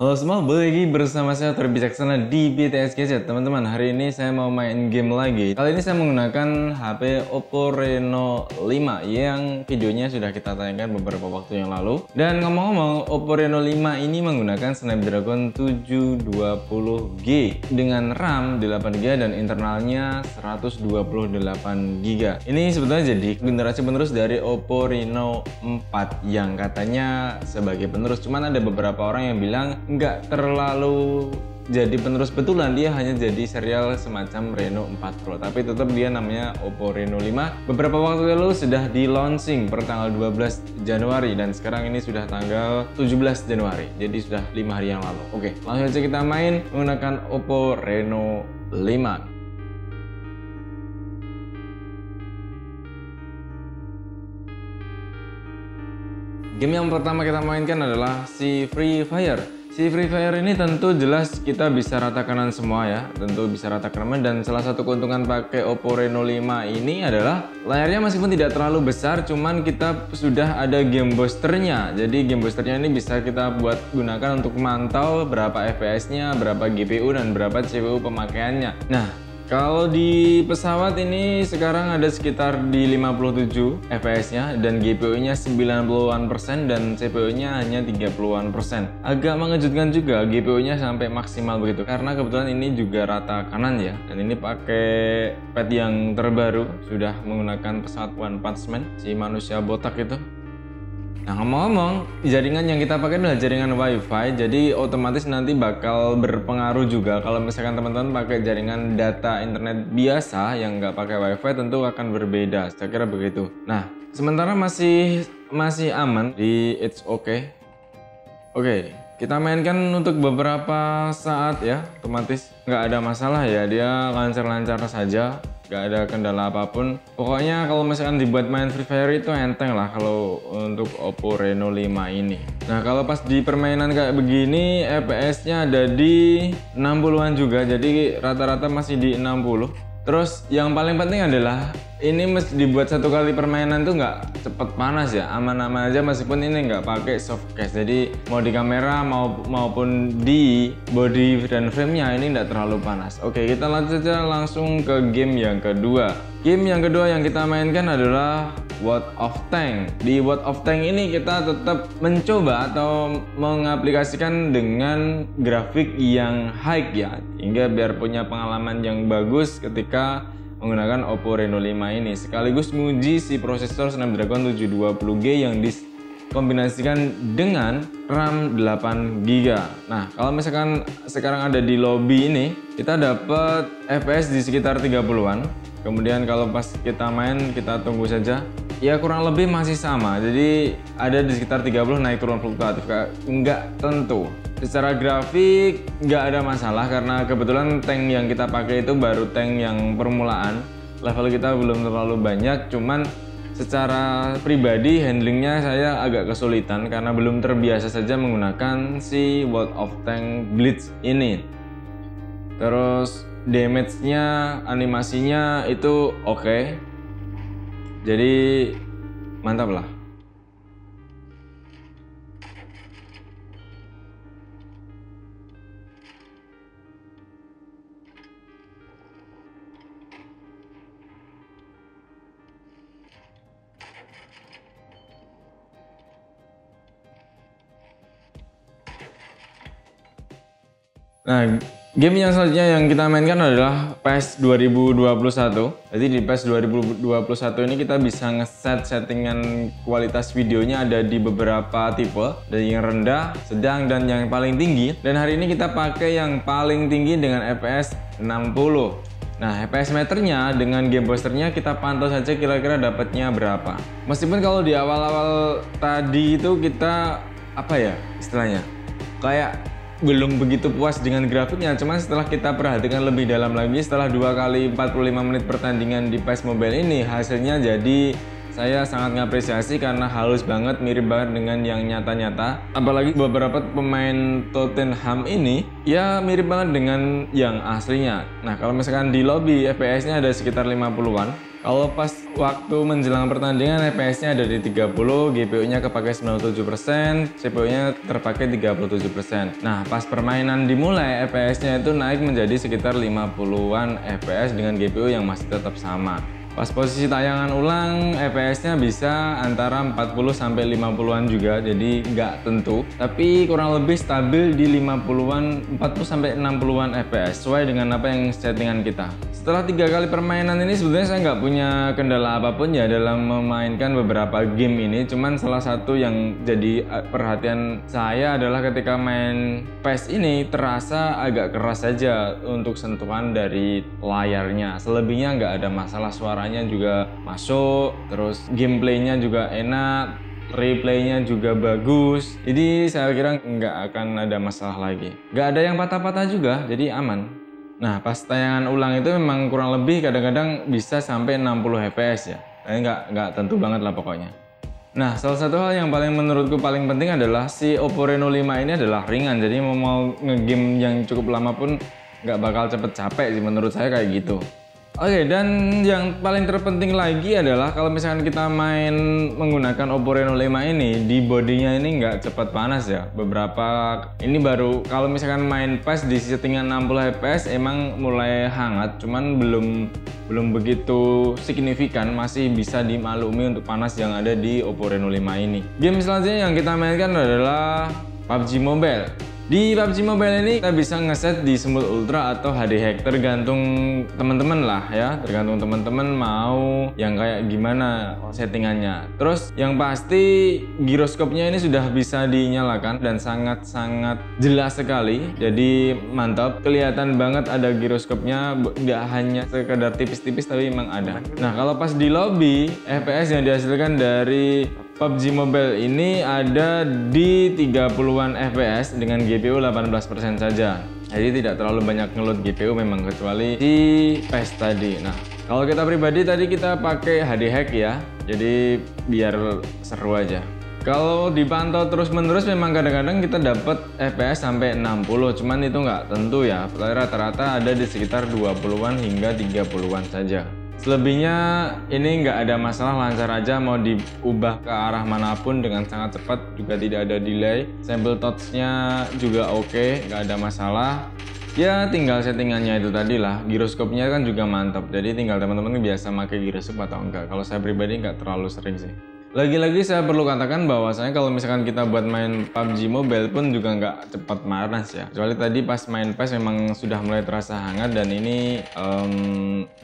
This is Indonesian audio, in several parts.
Halo semua, balik lagi bersama saya Tor Bijaksana di BTS Gadget. Teman-teman, hari ini saya mau main game lagi. Kali ini saya menggunakan HP Oppo Reno 5 yang videonya sudah kita tayangkan beberapa waktu yang lalu. Dan ngomong-ngomong, Oppo Reno 5 ini menggunakan Snapdragon 720G dengan RAM 8GB dan internalnya 128GB. Ini sebetulnya jadi generasi penerus dari Oppo Reno 4 yang katanya sebagai penerus. Cuman ada beberapa orang yang bilang nggak terlalu jadi penerus betulan, dia hanya jadi serial semacam Reno 4 Pro, tapi tetap dia namanya Oppo Reno 5. Beberapa waktu lalu sudah di launching per tanggal 12 Januari dan sekarang ini sudah tanggal 17 Januari, jadi sudah 5 hari yang lalu. Oke, langsung aja kita main menggunakan Oppo Reno 5. Game yang pertama kita mainkan adalah si Free Fire. Si Free Fire ini tentu jelas kita bisa rata kanan semua ya, tentu bisa rata kanan, dan salah satu keuntungan pakai Oppo Reno 5 ini adalah layarnya meskipun tidak terlalu besar, cuman kita sudah ada game boosternya. Jadi game boosternya ini bisa kita buat gunakan untuk memantau berapa FPS-nya, berapa GPU, dan berapa CPU pemakaiannya. Nah, kalau di pesawat ini sekarang ada sekitar di 57 FPS-nya dan GPU-nya 90-an% dan CPU-nya hanya 30-an%. Agak mengejutkan juga GPU-nya sampai maksimal begitu karena kebetulan ini juga rata kanan ya, dan ini pakai pad yang terbaru, sudah menggunakan pesawat One Punch Man, si manusia botak itu. Nah, ngomong-ngomong, jaringan yang kita pakai adalah jaringan WiFi, jadi otomatis nanti bakal berpengaruh juga. Kalau misalkan teman-teman pakai jaringan data internet biasa yang nggak pakai WiFi, tentu akan berbeda. Saya kira begitu. Nah, sementara masih aman di It's Okay. Oke, kita mainkan untuk beberapa saat ya, otomatis nggak ada masalah ya, dia lancar-lancar saja. Gak ada kendala apapun. Pokoknya kalau misalkan dibuat main Free Fire itu enteng lah kalau untuk Oppo Reno 5 ini. Nah, kalau pas di permainan kayak begini FPS-nya ada di 60-an juga, jadi rata-rata masih di 60. Terus yang paling penting adalah ini mesti dibuat satu kali permainan tuh nggak cepet panas ya, aman-aman aja meskipun ini nggak pakai soft case. Jadi mau di kamera maupun di body dan frame-nya ini nggak terlalu panas. Oke, kita lanjut saja langsung ke game yang kedua. Game yang kedua yang kita mainkan adalah World of Tank. Di World of Tank ini kita tetap mencoba atau mengaplikasikan dengan grafik yang high ya, hingga biar punya pengalaman yang bagus ketika menggunakan Oppo Reno 5 ini, sekaligus menguji si prosesor Snapdragon 720G yang dikombinasikan dengan RAM 8GB. Nah, kalau misalkan sekarang ada di lobby ini, kita dapat FPS di sekitar 30-an. Kemudian kalau pas kita main, kita tunggu saja. Ya kurang lebih masih sama, jadi ada di sekitar 30, naik turun fluktuatif, nggak tentu. Secara grafik nggak ada masalah karena kebetulan tank yang kita pakai itu baru tank yang permulaan, level kita belum terlalu banyak. Cuman secara pribadi handlingnya saya agak kesulitan karena belum terbiasa saja menggunakan si World of Tank Blitz ini. Terus damage-nya, animasinya itu oke. Jadi mantap lah. Nah, game yang selanjutnya yang kita mainkan adalah PES 2021. Jadi di PES 2021 ini kita bisa ngeset settingan kualitas videonya ada di beberapa tipe, dari yang rendah, sedang, dan yang paling tinggi. Dan hari ini kita pakai yang paling tinggi dengan FPS 60. Nah, FPS meternya dengan game boosternya kita pantau saja kira-kira dapatnya berapa. Meskipun kalau di awal-awal tadi itu kita apa ya istilahnya, kayak belum begitu puas dengan grafiknya, cuman setelah kita perhatikan lebih dalam lagi, setelah 2 kali 45 menit pertandingan di PES Mobile ini, hasilnya jadi saya sangat ngapresiasi karena halus banget, mirip banget dengan yang nyata-nyata. Apalagi beberapa pemain Tottenham ini ya mirip banget dengan yang aslinya. Nah, kalau misalkan di lobby FPS-nya ada sekitar 50-an. Kalau pas waktu menjelang pertandingan FPS-nya ada di 30, GPU-nya kepakai 97%, CPU-nya terpakai 37%. Nah, pas permainan dimulai, FPS-nya itu naik menjadi sekitar 50-an FPS dengan GPU yang masih tetap sama. Pas posisi tayangan ulang, FPS-nya bisa antara 40 sampai 50-an juga, jadi nggak tentu. Tapi kurang lebih stabil di 50-an, 40 sampai 60-an FPS, sesuai dengan apa yang settingan kita. Setelah 3 kali permainan ini sebenarnya saya nggak punya kendala apapun ya dalam memainkan beberapa game ini. Cuman salah satu yang jadi perhatian saya adalah ketika main PES ini terasa agak keras saja untuk sentuhan dari layarnya. Selebihnya nggak ada masalah, suaranya juga masuk, terus gameplaynya juga enak, replaynya juga bagus. Jadi saya kira nggak akan ada masalah lagi. Nggak ada yang patah-patah juga, jadi aman. Nah, pas tayangan ulang itu memang kurang lebih kadang-kadang bisa sampai 60 fps ya. Tapi nggak tentu banget lah pokoknya. Nah, salah satu hal yang menurutku paling penting adalah si Oppo Reno 5 ini adalah ringan. Jadi mau ngegame yang cukup lama pun nggak bakal cepet capek sih menurut saya kayak gitu. Oke, dan yang paling terpenting lagi adalah kalau misalkan kita main menggunakan Oppo Reno 5 ini, di bodinya ini nggak cepat panas ya. Beberapa ini baru kalau misalkan main PES di settingan 60 fps emang mulai hangat, cuman belum begitu signifikan, masih bisa dimaklumi untuk panas yang ada di Oppo Reno 5 ini. Game selanjutnya yang kita mainkan adalah PUBG Mobile. Di PUBG Mobile ini kita bisa ngeset di Smooth Ultra atau HD Hack, tergantung teman-teman lah ya, tergantung teman-teman mau yang kayak gimana settingannya. Terus yang pasti giroskopnya ini sudah bisa dinyalakan dan sangat-sangat jelas sekali, jadi mantap, kelihatan banget ada giroskopnya, nggak hanya sekedar tipis-tipis tapi memang ada. Nah, kalau pas di lobby, FPS yang dihasilkan dari PUBG Mobile ini ada di 30-an FPS dengan GPU 18% saja. Jadi tidak terlalu banyak ngeload GPU memang, kecuali di PES tadi. Nah, kalau kita pribadi tadi kita pakai HD Hack ya. Jadi biar seru aja. Kalau dipantau terus-menerus memang kadang-kadang kita dapat FPS sampai 60, cuman itu nggak tentu ya. Rata-rata ada di sekitar 20-an hingga 30-an saja. Selebihnya ini nggak ada masalah, lancar aja, mau diubah ke arah manapun dengan sangat cepat, juga tidak ada delay. Sample touch-nya juga oke, nggak ada masalah. Ya tinggal settingannya itu tadi lah, giroskopnya kan juga mantap. Jadi tinggal teman-teman biasa pakai giroskop atau enggak. Kalau saya pribadi nggak terlalu sering sih. Lagi-lagi saya perlu katakan bahwasanya kalau misalkan kita buat main PUBG Mobile pun juga nggak cepat panas ya. Kecuali tadi pas main PES memang sudah mulai terasa hangat, dan ini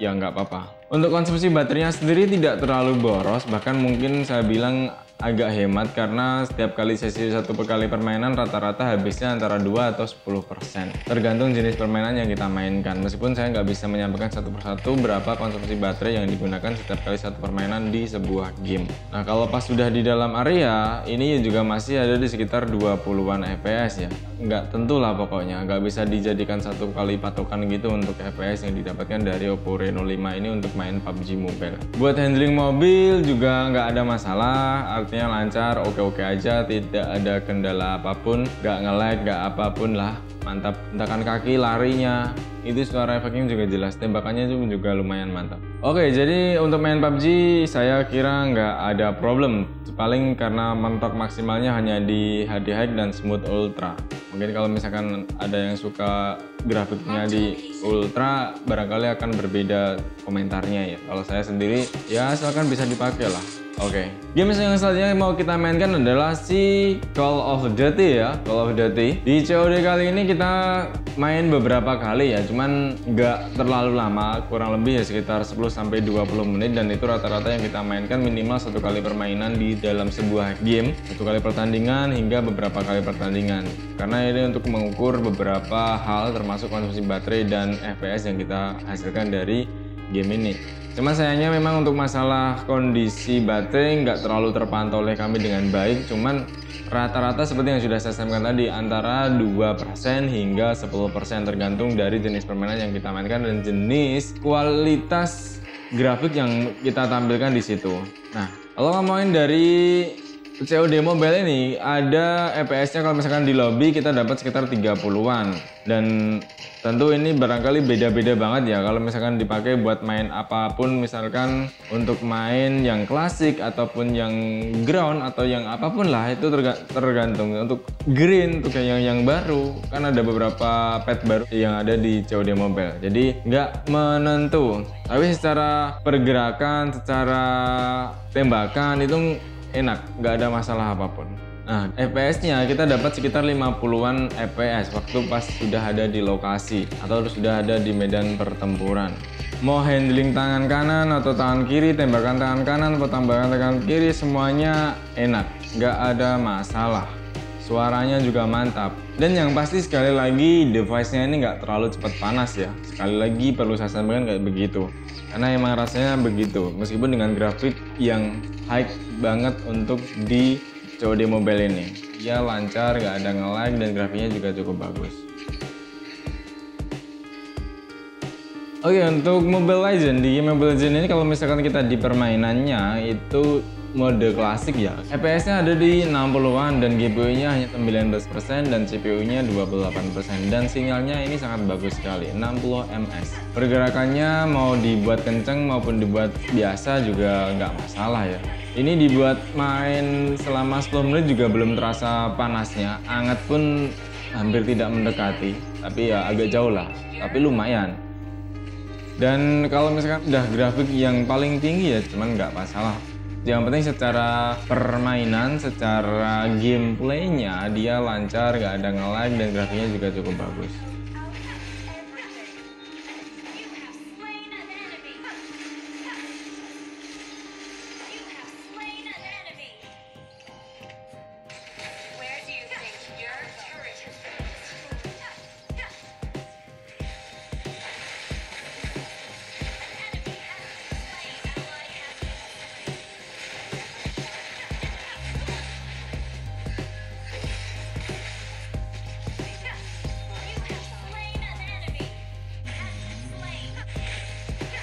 ya nggak apa-apa. Untuk konsumsi baterainya sendiri tidak terlalu boros, bahkan mungkin saya bilang agak hemat, karena setiap kali sesi satu kali permainan rata-rata habisnya antara 2 atau 10%, tergantung jenis permainan yang kita mainkan. Meskipun saya nggak bisa menyampaikan satu persatu berapa konsumsi baterai yang digunakan setiap kali satu permainan di sebuah game. Nah, kalau pas sudah di dalam area ini juga masih ada di sekitar 20-an fps ya. Nggak tentu lah pokoknya, nggak bisa dijadikan satu kali patokan gitu untuk fps yang didapatkan dari Oppo Reno 5 ini untuk main PUBG Mobile. Buat handling mobil juga nggak ada masalah, artinya lancar, oke-oke aja, tidak ada kendala apapun, nggak nge-lag, nggak apapun lah, mantap. Hentakan kaki, larinya, itu suara efeknya juga jelas, tembakannya juga lumayan mantap. Oke, jadi untuk main PUBG saya kira nggak ada problem, paling karena mentok maksimalnya hanya di HD High dan Smooth Ultra. Mungkin kalau misalkan ada yang suka grafiknya di Ultra, barangkali akan berbeda komentarnya ya. Kalau saya sendiri ya asalkan bisa dipakai lah. Oke, game yang selanjutnya mau kita mainkan adalah si Call of Duty ya, Call of Duty. Di COD kali ini kita main beberapa kali ya, cuman nggak terlalu lama, kurang lebih ya sekitar 10-20 menit, dan itu rata-rata yang kita mainkan minimal satu kali permainan di dalam sebuah game, satu kali pertandingan hingga beberapa kali pertandingan. Karena ini untuk mengukur beberapa hal termasuk konsumsi baterai dan FPS yang kita hasilkan dari game ini. Cuman sayangnya memang untuk masalah kondisi baterai nggak terlalu terpantau oleh kami dengan baik. Cuman rata-rata seperti yang sudah saya sampaikan tadi, antara 2% hingga 10% tergantung dari jenis permainan yang kita mainkan dan jenis kualitas grafik yang kita tampilkan di situ. Nah, kalau ngomongin dari COD Mobile ini ada FPS-nya kalau misalkan di lobby kita dapat sekitar 30-an. Dan tentu ini barangkali beda-beda banget ya kalau misalkan dipakai buat main apapun, misalkan untuk main yang klasik ataupun yang ground atau yang apapun lah, itu tergantung. Untuk green, untuk yang baru, kan ada beberapa pet baru yang ada di COD Mobile. Jadi nggak menentu. Tapi secara pergerakan, secara tembakan itu enak, nggak ada masalah apapun. Nah, FPS-nya kita dapat sekitar 50-an FPS waktu pas sudah ada di lokasi atau sudah ada di medan pertempuran. Mau handling tangan kanan atau tangan kiri, tembakan tangan kanan atau tembakan tangan kiri, semuanya enak, nggak ada masalah. Suaranya juga mantap. Dan yang pasti sekali lagi device-nya ini nggak terlalu cepat panas ya. Sekali lagi perlu saya sampaikan kayak begitu. Karena emang rasanya begitu. Meskipun dengan grafik yang high banget untuk di COD Mobile ini. Ya lancar, nggak ada nge-lag dan grafiknya juga cukup bagus. Oke, untuk Mobile Legends, di game Mobile Legends ini kalau misalkan kita di permainannya itu mode klasik ya. FPS-nya ada di 60-an dan GPU-nya hanya 19% dan CPU-nya 28% dan sinyalnya ini sangat bagus sekali, 60 ms. Pergerakannya mau dibuat kenceng maupun dibuat biasa juga nggak masalah ya. Ini dibuat main selama 10 menit juga belum terasa panasnya, hangat pun hampir tidak mendekati, tapi ya agak jauh lah, tapi lumayan. Dan kalau misalkan udah grafik yang paling tinggi ya cuman nggak masalah. Yang penting secara permainan, secara gameplaynya dia lancar, nggak ada nge-lag dan grafiknya juga cukup bagus.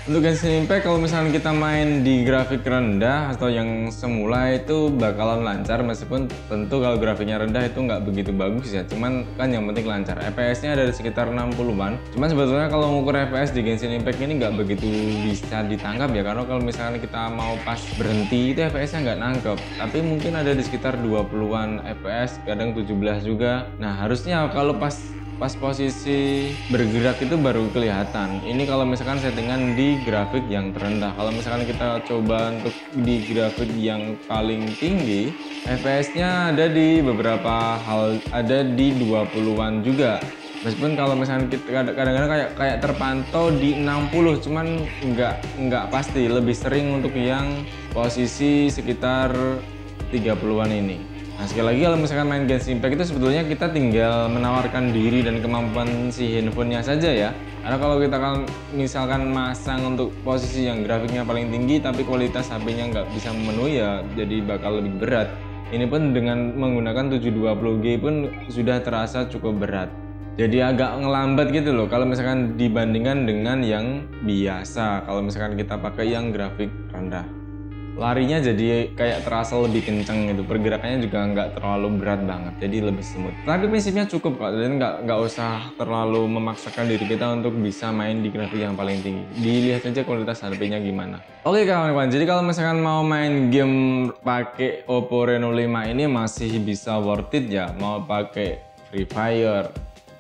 Untuk Genshin Impact kalau misalnya kita main di grafik rendah atau yang semula itu bakalan lancar, meskipun tentu kalau grafiknya rendah itu nggak begitu bagus ya, cuman kan yang penting lancar. FPS-nya ada di sekitar 60-an. Cuman sebetulnya kalau mengukur FPS di Genshin Impact ini nggak begitu bisa ditangkap ya, karena kalau misalnya kita mau pas berhenti itu FPS-nya nggak nangkep. Tapi mungkin ada di sekitar 20-an FPS, kadang 17 juga. Nah harusnya kalau pas posisi bergerak itu baru kelihatan. Ini kalau misalkan settingan di grafik yang terendah. Kalau misalkan kita coba untuk di grafik yang paling tinggi, FPS-nya ada di beberapa hal, ada di 20-an juga. Meskipun kalau misalkan kita kadang-kadang kayak terpantau di 60, cuman nggak pasti. Lebih sering untuk yang posisi sekitar 30-an ini. Nah sekali lagi kalau misalkan main Genshin Impact itu sebetulnya kita tinggal menawarkan diri dan kemampuan si handphonenya saja ya. Karena kalau kita kan misalkan masang untuk posisi yang grafiknya paling tinggi tapi kualitas HP-nya nggak bisa memenuhi ya, jadi bakal lebih berat. Ini pun dengan menggunakan 720G pun sudah terasa cukup berat. Jadi agak ngelambat gitu loh kalau misalkan dibandingkan dengan yang biasa. Kalau misalkan kita pakai yang grafik rendah, larinya jadi kayak terasa lebih kenceng gitu, pergerakannya juga nggak terlalu berat banget, jadi lebih smooth. Tapi prinsipnya cukup kok, dan nggak usah terlalu memaksakan diri kita untuk bisa main di grafik yang paling tinggi. Dilihat aja kualitas HP-nya gimana. Oke kawan-kawan, jadi kalau misalkan mau main game pakai Oppo Reno 5 ini masih bisa worth it ya. Mau pakai Free Fire,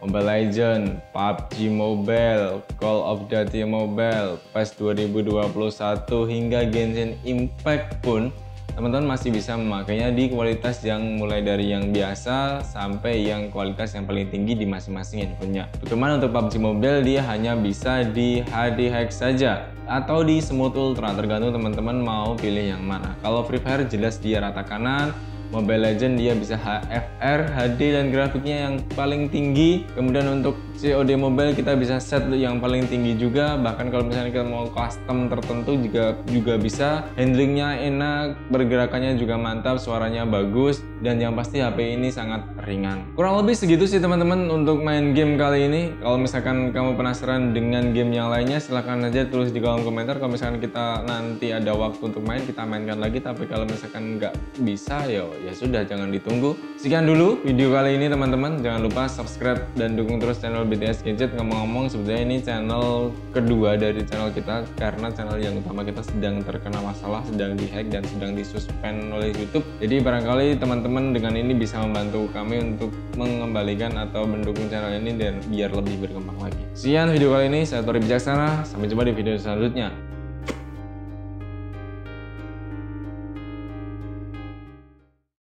Mobile Legends, PUBG Mobile, Call of Duty Mobile, PES 2021 hingga Genshin Impact pun teman-teman masih bisa memakainya di kualitas yang mulai dari yang biasa sampai yang kualitas yang paling tinggi di masing-masing handphonenya. Cuman untuk PUBG Mobile dia hanya bisa di HD Hex saja atau di Smooth Ultra, tergantung teman-teman mau pilih yang mana. Kalau Free Fire jelas dia rata kanan, Mobile Legends dia bisa HFR, HD dan grafiknya yang paling tinggi. Kemudian untuk COD Mobile kita bisa set yang paling tinggi juga. Bahkan kalau misalnya kita mau custom tertentu juga bisa. Handlingnya enak, pergerakannya juga mantap, suaranya bagus, dan yang pasti HP ini sangat ringan. Kurang lebih segitu sih teman-teman untuk main game kali ini. Kalau misalkan kamu penasaran dengan game yang lainnya, silahkan aja tulis di kolom komentar. Kalau misalkan kita nanti ada waktu untuk main, kita mainkan lagi. Tapi kalau misalkan nggak bisa, ya ya sudah jangan ditunggu. Sekian dulu video kali ini teman-teman. Jangan lupa subscribe dan dukung terus channel BTS Gadget. Ngomong-ngomong sebenarnya ini channel kedua dari channel kita karena channel yang utama kita sedang terkena masalah, sedang dihack dan sedang disuspend oleh YouTube. Jadi barangkali teman-teman dengan ini bisa membantu kami untuk mengembalikan atau mendukung channel ini dan biar lebih berkembang lagi. Sekian video kali ini, saya Tori Bijaksana. Sampai jumpa di video selanjutnya.